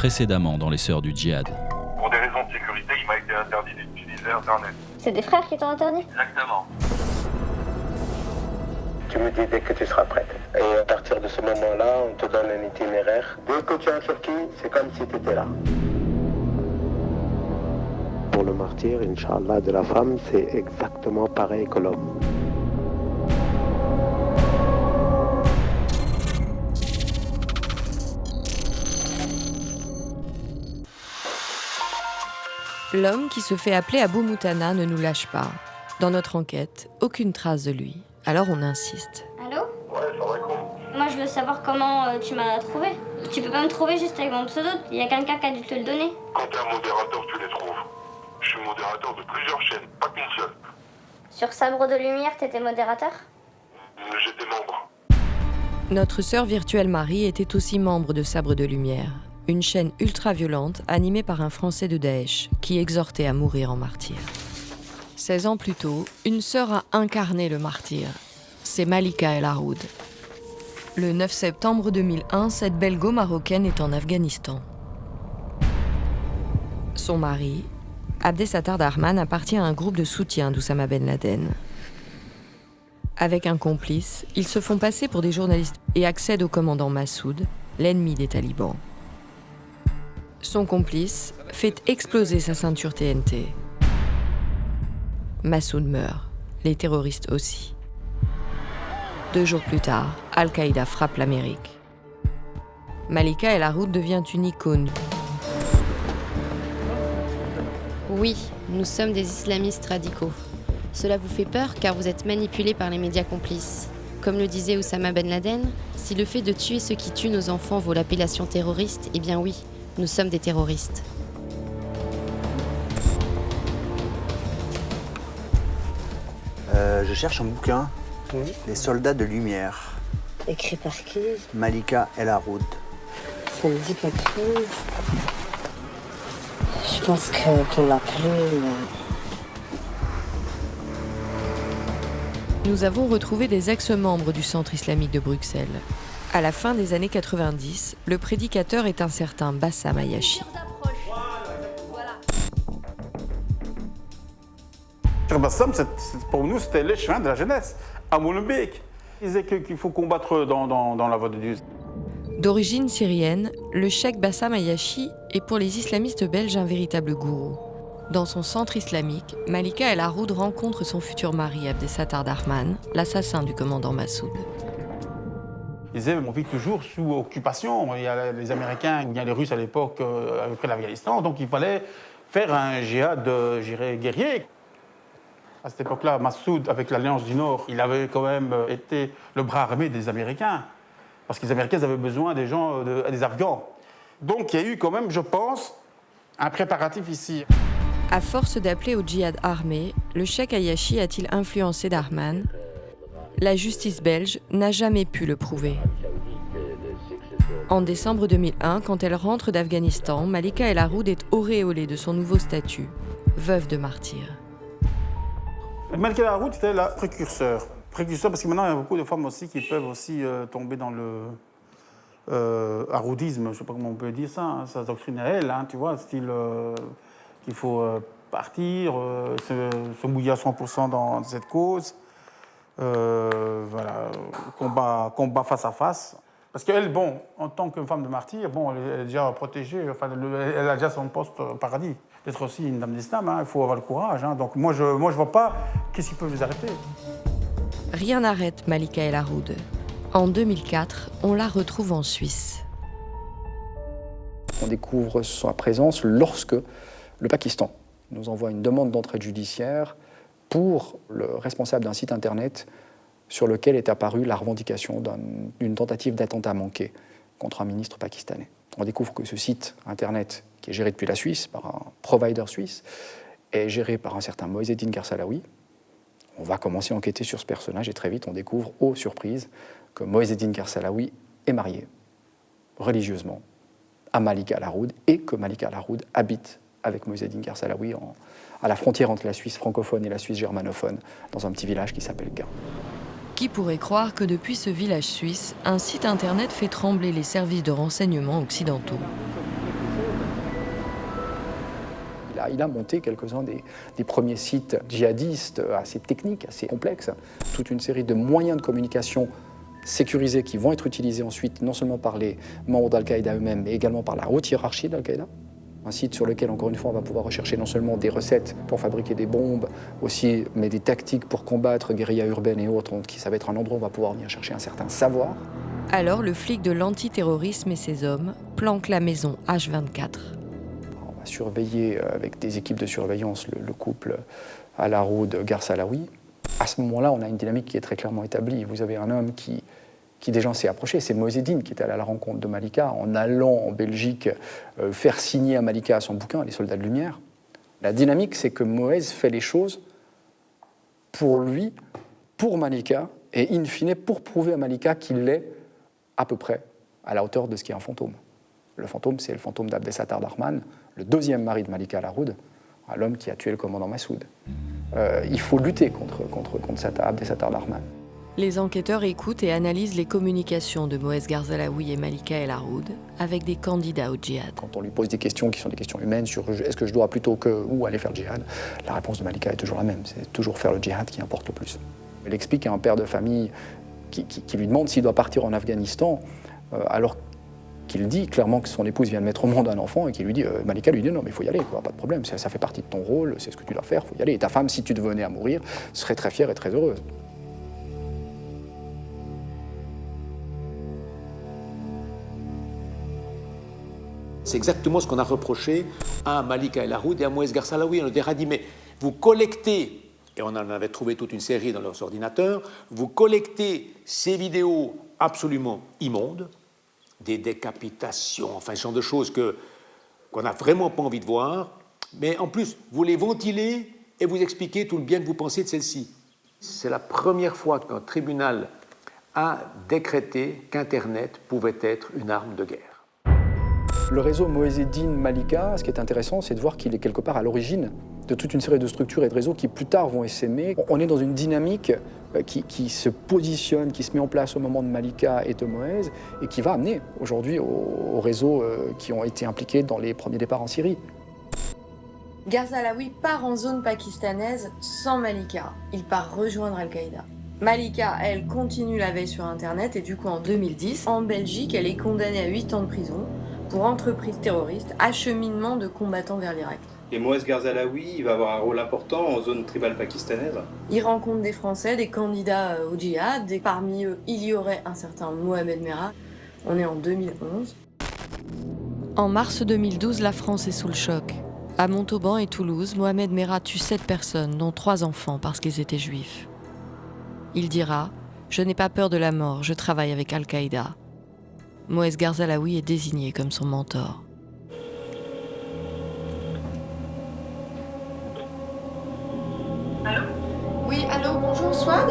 précédemment dans les Sœurs du Djihad. Pour des raisons de sécurité, il m'a été interdit d'utiliser Internet. C'est des frères qui t'ont interdit? Exactement. Tu me dis dès que tu seras prête. Et à partir de ce moment-là, on te donne un itinéraire. Dès que tu es en Turquie, c'est comme si tu étais là. Pour le martyr, Inch'Allah, de la femme, c'est exactement pareil que l'homme. L'homme qui se fait appeler Abou Moutana ne nous lâche pas. Dans notre enquête, aucune trace de lui. Alors on insiste. Allô? Ouais, ça va quoi? Moi je veux savoir comment tu m'as trouvé. Tu peux pas me trouver juste avec mon pseudo. Il y a quelqu'un qui a dû te le donner. Quand t'es un modérateur, tu les trouves. Je suis modérateur de plusieurs chaînes, pas qu'une seule. Sur Sabre de Lumière, t'étais modérateur? J'étais membre. Notre sœur virtuelle Marie était aussi membre de Sabre de Lumière, une chaîne ultra-violente animée par un Français de Daesh qui exhortait à mourir en martyr. 16 ans plus tôt, une sœur a incarné le martyr. C'est Malika El Haroud. Le 9 septembre 2001, cette belgo-marocaine est en Afghanistan. Son mari, Abdesattar Darman, appartient à un groupe de soutien d'Oussama Ben Laden. Avec un complice, ils se font passer pour des journalistes et accèdent au commandant Massoud, l'ennemi des talibans. Son complice fait exploser sa ceinture TNT. Massoud meurt, les terroristes aussi. 2 jours plus tard, Al-Qaïda frappe l'Amérique. Malika El Haroud devient une icône. Oui, nous sommes des islamistes radicaux. Cela vous fait peur car vous êtes manipulés par les médias complices. Comme le disait Oussama Ben Laden, si le fait de tuer ceux qui tuent nos enfants vaut l'appellation terroriste, eh bien oui, nous sommes des terroristes. Je cherche un bouquin, Les soldats de lumière, Écrit par qui? Malika El Haroud. Ça me dit quelque chose. Je pense qu'on l'a plus. Nous avons retrouvé des ex-membres du Centre islamique de Bruxelles. À la fin des années 90, le prédicateur est un certain Bassam Ayachi. Bassam, pour nous, c'était l'échevin de la jeunesse. À Molenbeek, il disait qu'il faut combattre dans la voie de Dieu. D'origine syrienne, le cheikh Bassam Ayachi est pour les islamistes belges un véritable gourou. Dans son centre islamique, Malika El Haroud rencontre son futur mari Abdesattar Darman, l'assassin du commandant Massoud. Ils disaient on vit toujours sous occupation. Il y a les Américains, il y a les Russes à l'époque, après l'Afghanistan, donc il fallait faire un djihad, guerrier. À cette époque-là, Massoud, avec l'Alliance du Nord, il avait quand même été le bras armé des Américains. Parce que les Américains avaient besoin des gens, des Afghans. Donc il y a eu quand même, je pense, un préparatif ici. À force d'appeler au djihad armé, le cheikh Ayachi a-t-il influencé Darman? La justice belge n'a jamais pu le prouver. En décembre 2001, quand elle rentre d'Afghanistan, Malika El Haroud est auréolée de son nouveau statut, veuve de martyr. Malika El Haroud était la précurseur. Précurseur parce que maintenant, il y a beaucoup de femmes aussi qui peuvent aussi tomber dans le haroudisme, je ne sais pas comment on peut dire ça, hein, sa doctrine à elle, hein, tu vois, style qu'il faut partir, se mouiller à 100% dans cette cause. Voilà, combat face à face. Parce qu'elle, bon, en tant que femme de martyr, bon, elle est déjà protégée, enfin, elle a déjà son poste au paradis. D'être aussi une dame d'islam, hein, il faut avoir le courage. Hein, donc moi, je vois pas qu'est-ce qui peut les arrêter. Rien n'arrête Malika El Haroud. En 2004, on la retrouve en Suisse. On découvre sa présence lorsque le Pakistan nous envoie une demande d'entraide judiciaire pour le responsable d'un site internet sur lequel est apparue la revendication d'une tentative d'attentat manqué contre un ministre pakistanais. On découvre que ce site internet, qui est géré depuis la Suisse par un provider suisse, est géré par un certain Moïseddine Karsalaoui. On va commencer à enquêter sur ce personnage et très vite on découvre, oh surprise, que Moïseddine Karsalaoui est marié religieusement à Malika El Haroud et que Malika El Haroud habite avec Moïseddine Karsalaoui à la frontière entre la Suisse francophone et la Suisse germanophone, dans un petit village qui s'appelle Gand. Qui pourrait croire que depuis ce village suisse, un site internet fait trembler les services de renseignement occidentaux? Il a monté quelques-uns des premiers sites djihadistes assez techniques, assez complexes. Toute une série de moyens de communication sécurisés qui vont être utilisés ensuite non seulement par les membres d'Al-Qaïda eux-mêmes, mais également par la haute hiérarchie d'Al-Qaïda. Un site sur lequel, encore une fois, on va pouvoir rechercher non seulement des recettes pour fabriquer des bombes, aussi, mais des tactiques pour combattre guérilla urbaine et autres. Donc, ça va être un endroit où on va pouvoir venir chercher un certain savoir. Alors, le flic de l'antiterrorisme et ses hommes planquent la maison H24. On va surveiller avec des équipes de surveillance le couple Al-Haroud-Garsalawi. À ce moment-là, on a une dynamique qui est très clairement établie. Vous avez un homme qui déjà s'est approché, c'est Moez Eddine qui était allé à la rencontre de Malika en allant en Belgique faire signer à Malika son bouquin, Les soldats de lumière. La dynamique, c'est que Moez fait les choses pour lui, pour Malika, et in fine pour prouver à Malika qu'il est à peu près à la hauteur de ce qui est un fantôme. Le fantôme, c'est le fantôme d'Abdesattar Darman, le deuxième mari de Malika Al-Haroud, l'homme qui a tué le commandant Massoud. Il faut lutter contre Abdesattar Darman. Les enquêteurs écoutent et analysent les communications de Moez Garzalaoui et Malika El Haroud avec des candidats au djihad. Quand on lui pose des questions qui sont des questions humaines sur est-ce que je dois plutôt que ou aller faire le djihad, la réponse de Malika est toujours la même, c'est toujours faire le djihad qui importe le plus. Elle explique à un père de famille qui lui demande s'il doit partir en Afghanistan, alors qu'il dit clairement que son épouse vient de mettre au monde un enfant et qu'il lui dit, Malika lui dit non mais il faut y aller, quoi, pas de problème, ça fait partie de ton rôle, c'est ce que tu dois faire, il faut y aller. Et ta femme, si tu devenais à mourir, serait très fière et très heureuse. C'est exactement ce qu'on a reproché à Malika El Haroud et à Moez Garsalaoui. On leur a dit, mais vous collectez, et on en avait trouvé toute une série dans leurs ordinateurs, vous collectez ces vidéos absolument immondes, des décapitations, enfin ce genre de choses qu'on n'a vraiment pas envie de voir, mais en plus, vous les ventilez et vous expliquez tout le bien que vous pensez de celles-ci. C'est la première fois qu'un tribunal a décrété qu'Internet pouvait être une arme de guerre. Le réseau Moez Eddine Malika, ce qui est intéressant, c'est de voir qu'il est quelque part à l'origine de toute une série de structures et de réseaux qui plus tard vont essaimer. On est dans une dynamique qui se positionne, qui se met en place au moment de Malika et de Moez, et qui va amener aujourd'hui aux réseaux qui ont été impliqués dans les premiers départs en Syrie. Garzalaoui part en zone pakistanaise sans Malika. Il part rejoindre Al-Qaïda. Malika, elle, continue la veille sur Internet et du coup en 2010, en Belgique, elle est condamnée à 8 ans de prison pour entreprise terroriste, acheminement de combattants vers l'Irak. Et Moez Garzalaoui, il va avoir un rôle important en zone tribale pakistanaise. Il rencontre des Français, des candidats au djihad, et parmi eux, il y aurait un certain Mohamed Merah. On est en 2011. En mars 2012, la France est sous le choc. À Montauban et Toulouse, Mohamed Merah tue 7 personnes, dont 3 enfants, parce qu'ils étaient juifs. Il dira « Je n'ai pas peur de la mort, je travaille avec Al-Qaïda ». Moez Garzalaoui est désigné comme son mentor. Allô ? Oui, allô, bonjour, Swad ?